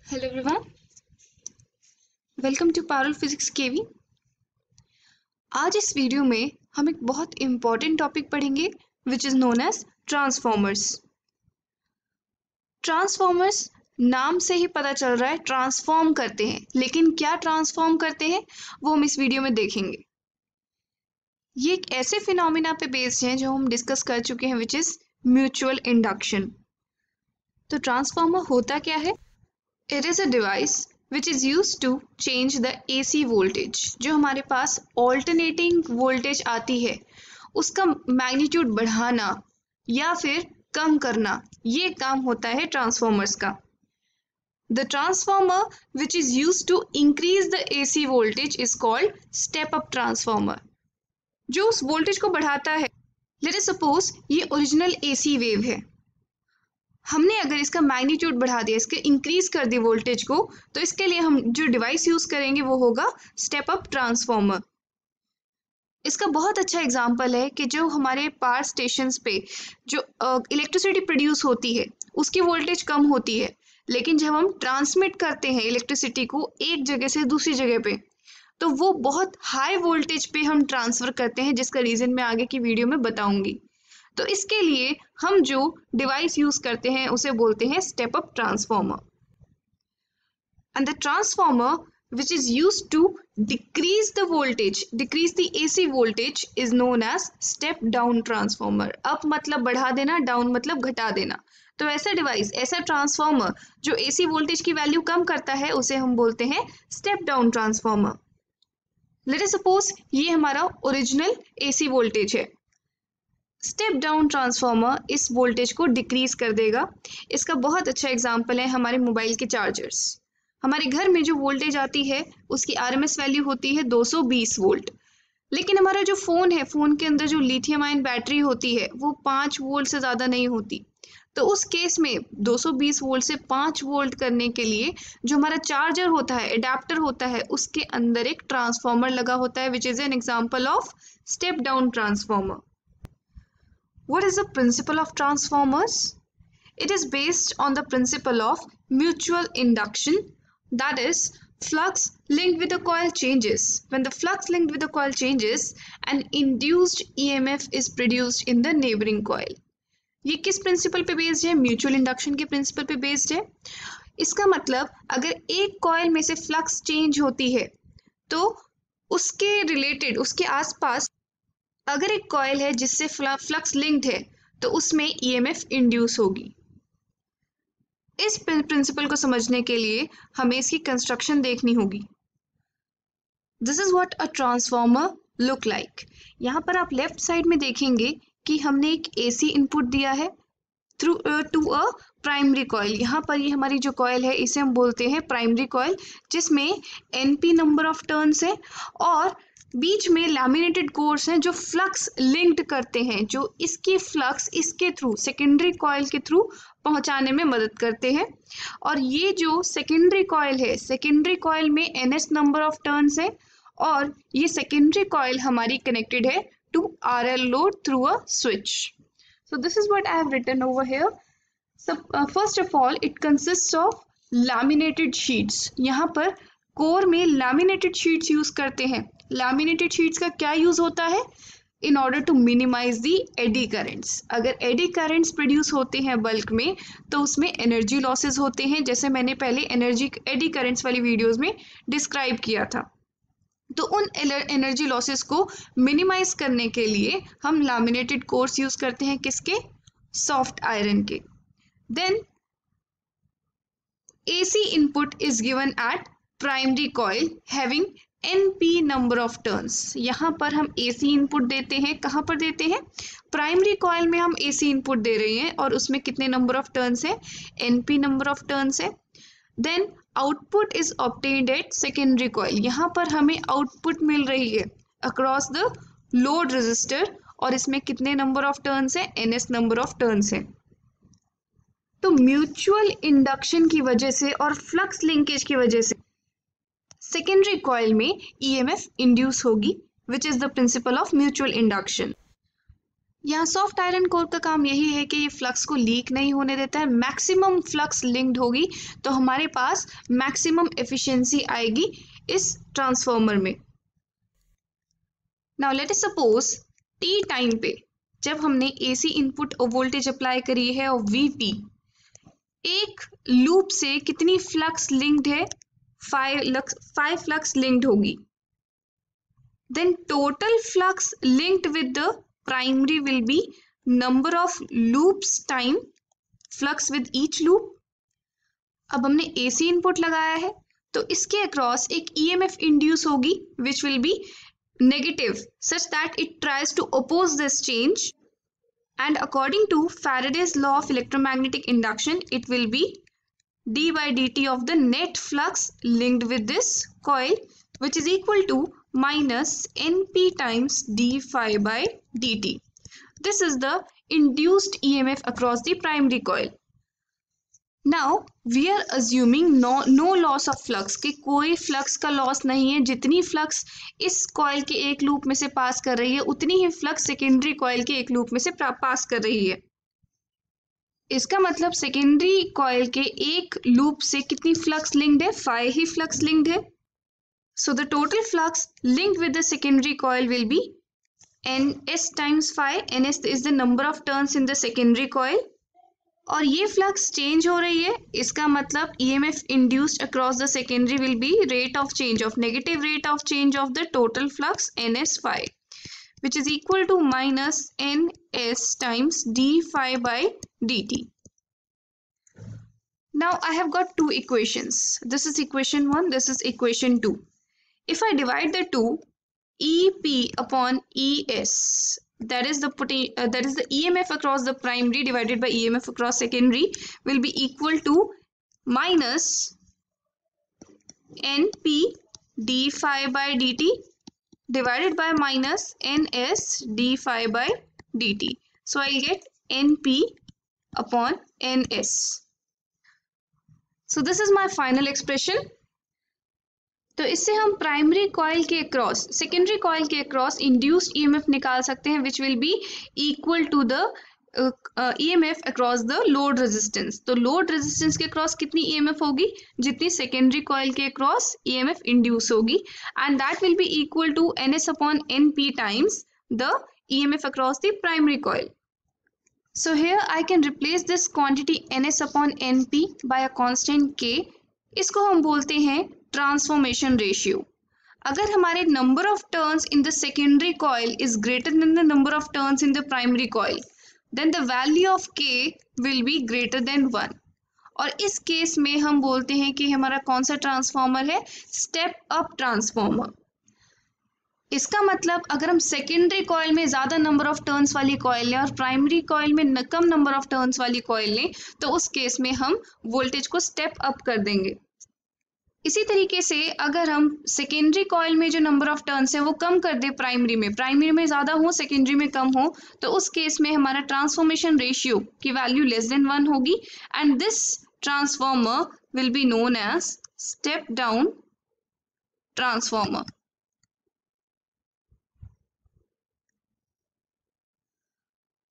Hello everyone, welcome to Parul physics KV. आज इस video में हम एक बहुत इम्पॉर्टेंट टॉपिक पढ़ेंगे which is known as transformers. Transformers नाम से ही पता चल रहा है ट्रांसफॉर्म करते हैं, लेकिन क्या ट्रांसफॉर्म करते हैं वो हम इस वीडियो में देखेंगे। ये एक ऐसे फिनोमिना पे बेस्ड हैं जो हम डिस्कस कर चुके हैं विच इज म्यूचुअल इंडक्शन। तो ट्रांसफॉर्मर होता क्या है? It is a device which is used to change the AC voltage। जो हमारे पास alternating voltage आती है उसका मैग्नीट्यूड बढ़ाना या फिर कम करना, ये काम होता है ट्रांसफॉर्मर्स का। The transformer which is used to increase the AC voltage is called step up transformer। जो उस वोल्टेज को बढ़ाता है, let us suppose ये ओरिजिनल AC वेव है, हमने अगर इसका मैग्नीट्यूड बढ़ा दिया, इसके इंक्रीज कर दी वोल्टेज को, तो इसके लिए हम जो डिवाइस यूज करेंगे वो होगा स्टेप अप ट्रांसफॉर्मर। इसका बहुत अच्छा एग्जांपल है कि जो हमारे पावर स्टेशंस पे जो इलेक्ट्रिसिटी प्रोड्यूस होती है उसकी वोल्टेज कम होती है, लेकिन जब हम ट्रांसमिट करते हैं इलेक्ट्रिसिटी को एक जगह से दूसरी जगह पे, तो वो बहुत हाई वोल्टेज पे हम ट्रांसफर करते हैं, जिसका रीजन मैं आगे की वीडियो में बताऊंगी। तो इसके लिए हम जो डिवाइस यूज करते हैं उसे बोलते हैं step up transformer. And the transformer which is used to decrease the voltage, decrease the AC voltage is known as step down transformer। Up मतलब बढ़ा देना, डाउन मतलब घटा देना। तो ऐसा डिवाइस, ऐसा ट्रांसफॉर्मर जो AC वोल्टेज की वैल्यू कम करता है उसे हम बोलते हैं step down transformer. Let us suppose ये हमारा ओरिजिनल AC वोल्टेज है। स्टेप डाउन ट्रांसफॉर्मर इस वोल्टेज को डिक्रीज कर देगा। इसका बहुत अच्छा एग्जांपल है हमारे मोबाइल के चार्जर्स। हमारे घर में जो वोल्टेज आती है उसकी आरएमएस वैल्यू होती है 220 वोल्ट, लेकिन हमारा जो फ़ोन है, फ़ोन के अंदर जो लिथियम आयन बैटरी होती है वो 5 वोल्ट से ज़्यादा नहीं होती। तो उस केस में 220 वोल्ट से 5 वोल्ट करने के लिए जो हमारा चार्जर होता है, एडाप्टर होता है, उसके अंदर एक ट्रांसफॉर्मर लगा होता है which is an example of step down transformer. What is the principle of transformers? It is based on the principle of mutual induction, that is, flux linked with the coil changes. When the flux linked with the coil changes, an induced EMF is produced in the neighboring coil. ये किस principal पे based है? Mutual induction के principal पे based है। इसका मतलब अगर एक कॉइल में से फ्लक्स चेंज होती है तो उसके रिलेटेड, उसके आसपास अगर एक कॉइल है जिससे फ्लक्स लिंक्ड है तो उसमें ईएमएफ इंड्यूस होगी। इस प्रिंसिपल को समझने के लिए हमें इसकी कंस्ट्रक्शन देखनी होगी। This is what a transformer look like. यहाँ पर आप लेफ्ट साइड में देखेंगे कि हमने एक एसी इनपुट दिया है through to a primary coil. यहाँ पर ये हमारी जो कॉइल है इसे हम बोलते हैं प्राइमरी कॉइल, जिसमें एनपी नंबर ऑफ टर्न्स है और बीच में लैमिनेटेड कोर्स हैं जो फ्लक्स लिंक्ड करते हैं, जो इसकी फ्लक्स इसके थ्रू सेकेंडरी कॉइल के थ्रू पहुंचाने में मदद करते हैं। और ये जो सेकेंडरी कॉइल है, सेकेंडरी कॉइल में एनएस नंबर ऑफ टर्न्स है और ये सेकेंडरी कॉइल हमारी कनेक्टेड है to RL load through a switch. So this is what I have written over here. First of all it consist of laminated sheets. यहाँ पर core में laminated sheets use करते हैं। लैमिनेटेड शीट्स का क्या use होता है? In order to minimise the eddy currents. अगर एडी करेंट्स प्रोड्यूस होते हैं बल्क में तो उसमें एनर्जी लॉसेस होते हैं, जैसे मैंने पहले एडी करेंट्स वाली वीडियोस में डिस्क्राइब किया था। तो उन एनर्जी लॉसेस को मिनिमाइज करने के लिए हम लैमिनेटेड कोर्स यूज करते हैं, किसके? सॉफ्ट आयरन के। Then AC input is given at primary coil having NP number of turns। यहाँ पर हम AC इनपुट देते हैं, कहाँ पर देते हैं? प्राइमरी कॉइल में हम AC इनपुट दे रहे हैं और उसमें कितने नंबर ऑफ टर्न्स है? NP नंबर ऑफ टर्न्स है। Then output is obtained at secondary coil. यहाँ पर हमें आउटपुट मिल रही है अक्रॉस द लोड रेजिस्टर और इसमें कितने नंबर ऑफ टर्न्स है? NS नंबर ऑफ टर्न्स है। तो म्यूचुअल इंडक्शन की वजह से और फ्लक्स लिंकेज की वजह से सेकेंडरी कॉइल में ईएमएफ इंड्यूस होगी, which is the principle of mutual induction. यहाँ सॉफ्ट आयरन कोर का काम यही है कि ये फ्लक्स को लीक नहीं होने देता है, मैक्सिमम फ्लक्स लिंक्ड होगी तो हमारे पास मैक्सिमम एफिशिएंसी आएगी इस ट्रांसफॉर्मर में। Now let us suppose T time पे जब हमने एसी इनपुट वोल्टेज अप्लाई करी है और वीटी, एक लूप से कितनी फ्लक्स लिंक्ड है, 5 फ्लक्स लिंक्ड होगी। Then total flux linked with the primary will be number of loops time flux with each loop. अब हमने एसी इनपुट लगाया है तो इसके अक्रॉस एक ईएमएफ इंड्यूस होगी विच will B negative such that it tries to oppose this change, and according to Faraday's law of electromagnetic induction it will be d by dt of the net flux linked with this coil, which is equal to minus np times d phi by dt. This is the induced EMF across the primary coil. Now we are assuming no loss of flux, कि कोई flux का loss नहीं है। जितनी flux इस coil के एक loop में से पास कर रही है उतनी ही फ्लक्स सेकेंडरी कॉइल के एक लूप में से पास कर रही है। इसका मतलब सेकेंडरी कॉइल के एक लूप से कितनी फ्लक्स लिंक्ड है, 5 ही फ्लक्स लिंक्ड है। So the total flux linked with the secondary coil will be ns times 5. ns is the number of turns in the secondary coil, और ये फ्लक्स चेंज हो रही है। इसका मतलब EMF induced across the secondary will be rate of change of negative rate of change of the total flux NS5, which is equal to minus NS times d phi by dt. Now I have got two equations. This is equation 1, this is equation 2. If I divide the two, EP upon ES, that is the EMF across the primary divided by EMF across secondary, will be equal to minus NP d phi by dt divided by minus NS d phi by dt. So I'll get NP upon NS. So this is my final expression. तो इससे हम primary coil के across secondary coil के across induced EMF निकाल सकते हैं which will be equal to the EMF across the load resistance. तो load resistance के अक्रॉस कितनी ईएमएफ होगी, जितनी सेकेंडरी कॉइल के अक्रॉस ईएमएफ इंड्यूस होगी, and that will be equal to NS upon NP times the EMF across the primary coil. So here I can replace this quantity NS upon NP by a constant K. इसको हम बोलते हैं transformation ratio. अगर हमारे number of turns in the secondary coil is greater than the number of turns in the primary coil, then the value of K will be greater than 1। और इस case में हम बोलते हैं कि हमारा कौन सा ट्रांसफॉर्मर है, स्टेप अप ट्रांसफॉर्मर। इसका मतलब अगर हम सेकेंडरी कॉइल में ज़्यादा नंबर ऑफ टर्न्स वाली कॉइल लें और प्राइमरी कॉइल में कम नंबर ऑफ टर्न्स वाली कॉइल लें तो उस केस में हम वोल्टेज को स्टेप अप कर देंगे। इसी तरीके से अगर हम सेकेंडरी कॉइल में जो नंबर ऑफ टर्न्स है वो कम कर दे प्राइमरी में ज़्यादा हो सेकेंडरी में कम हो, तो उस केस में हमारा ट्रांसफॉर्मेशन रेशियो की वैल्यू लेस देन 1 होगी, and this transformer will be known as step down transformer.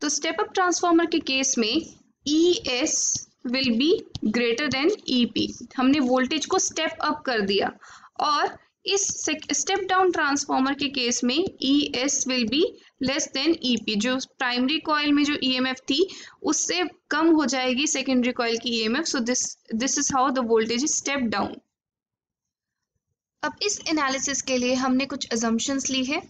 तो स्टेप अप ट्रांसफॉर्मर के केस में ES will be greater than EP। हमने वोल्टेज को स्टेप अप कर दिया, और इस स्टेप डाउन ट्रांसफॉर्मर के केस में ES will be less than EP। जो प्राइमरी कॉइल में जो EMF थी उससे कम हो जाएगी सेकेंडरी कॉइल की EMF। So this is how the voltage is step down. अब इस एनालिसिस के लिए हमने कुछ अजम्पशंस ली है।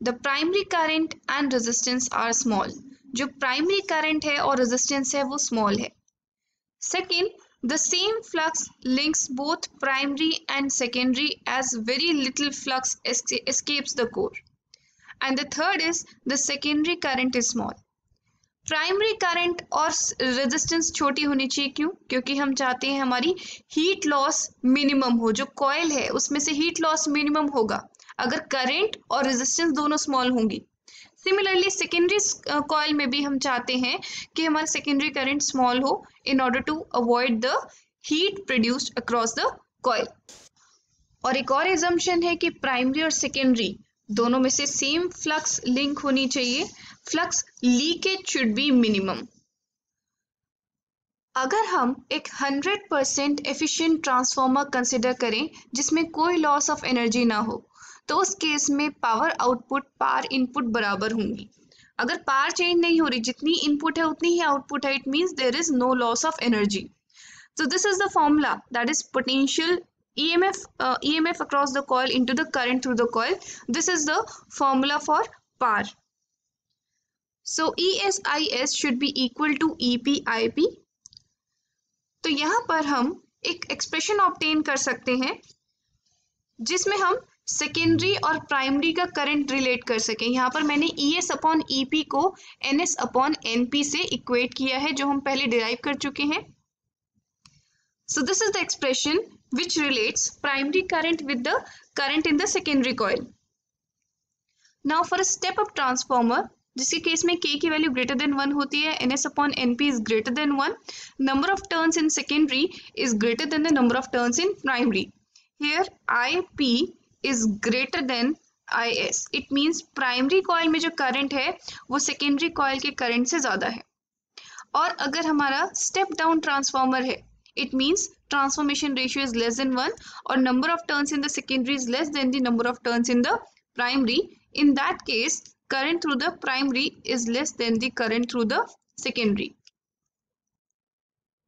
The primary current and resistance are small. जो प्राइमरी करंट है और रेजिस्टेंस है वो स्मॉल है। Second, the same flux links both primary and secondary as very little flux escapes the core. And the third is the secondary current is small. Primary current और resistance छोटी होनी चाहिए। क्यों? क्योंकि हम चाहते हैं हमारी हीट लॉस मिनिमम हो। जो कॉइल है उसमें से हीट लॉस मिनिमम होगा अगर करंट और रेजिस्टेंस दोनों स्मॉल होंगी। सिमिलरली सेकेंडरी कॉइल में भी हम चाहते हैं कि हमारा सेकेंडरी करंट स्मॉल हो in order to avoid the heat produced across the coil. और एक और एजम्पशन है कि प्राइमरी और सेकेंडरी दोनों में से सेम फ्लक्स लिंक होनी चाहिए flux leakage should be minimum. अगर हम एक 100% एफिशिएंट ट्रांसफार्मर कंसिडर करें जिसमें कोई लॉस ऑफ एनर्जी ना हो, तो उस केस में पावर आउटपुट पावर इनपुट बराबर होंगी। अगर पावर चेंज नहीं हो रही, जितनी इनपुट है उतनी ही आउटपुट है, it means there is no loss of energy. So this is the formula, that is potential EMF across the coil into the current through the coil. This is the formula for power. So ESIS should be equal to EPIP. तो यहाँ पर हम एक expression obtain कर सकते हैं जिसमें हम सेकेंडरी और प्राइमरी का करंट रिलेट कर सकें। यहाँ पर मैंने ES अपॉन EP को NS अपॉन NP से इक्वेट किया है, जो हम पहले डिराइव कर चुके हैं। So this is the expression which relates primary current with the current in the secondary coil. Now for a step-up transformer, जिसके केस में K की वैल्यू ग्रेटर देन 1 होती है, NS upon NP is greater than 1, number of turns in secondary is greater than the number of turns in primary. Here IP is greater than IS. It means primary coil में जो current है वो secondary coil के current से ज़्यादा है। और अगर हमारा step down transformer है, it means transformation ratio is less than 1 or number of turns in the secondary is less than the number of turns in the primary. In that case, current through the primary is less than the current through the secondary.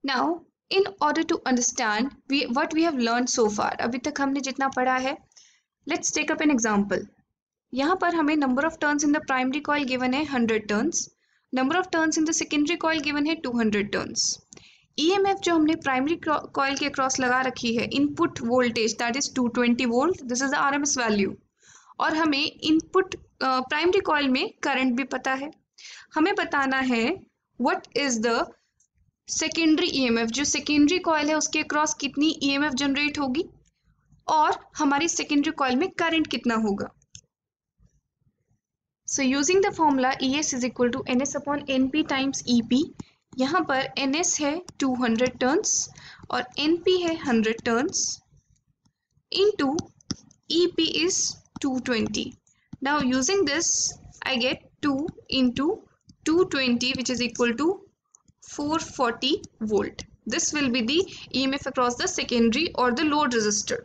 Now, in order to understand what we have learned so far, अभी तक हमने जितना पढ़ा है, let's take up an example. यहाँ पर हमें number of turns in the primary coil given है 100 turns, number of turns in the secondary coil given है 200 turns. EMF जो हमने प्राइमरी कॉइल के अक्रॉस लगा रखी है, input voltage that is 220 volt, this is the RMS value. और हमें इनपुट प्राइमरी कॉइल में करंट भी पता है। हमें बताना है what is the secondary EMF, जो सेकेंडरी कॉइल है उसके अक्रॉस कितनी EMF जनरेट होगी और हमारी सेकेंडरी कॉइल में करंट कितना होगा। So using the formula ES is equal to NS upon NP times EP। यहाँ पर NS है 200 टर्न्स और NP है 100 turns into EP is 220. Now using this I get 2 into 220 which is equal to 440 volt. This will be the EMF across the secondary or the load resistor.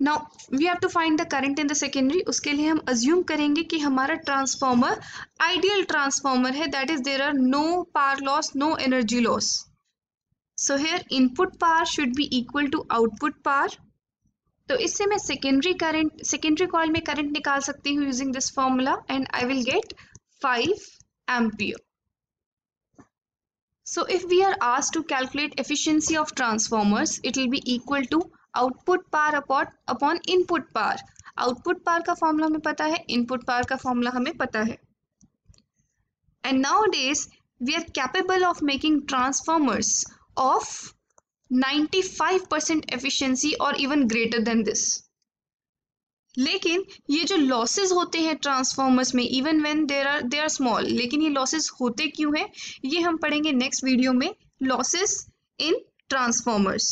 Now we have to find the current in the secondary. उसके लिए हम assume करेंगे कि हमारा transformer ideal transformer है, that is there are no power loss, no energy loss. So here input power should be equal to output power. तो इससे मैं सेकेंडरी कॉइल में करंट निकाल सकती हूँ using this formula and I will get 5 ampere. So if we are asked to calculate efficiency of transformers, it will be equal to output power upon input power. Output power का formula हमें पता है, input power का formula हमें पता है। And nowadays we are capable of making transformers of 95% efficiency और even greater than this. लेकिन ये जो लॉसेस होते हैं ट्रांसफॉर्मर्स में, even when they are small, लेकिन ये लॉसेस होते क्यों हैं, ये हम पढ़ेंगे नेक्स्ट वीडियो में, losses in transformers.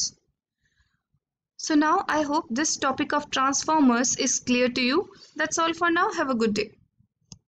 So now I hope this topic of transformers is clear to you. That's all for now. Have a good day.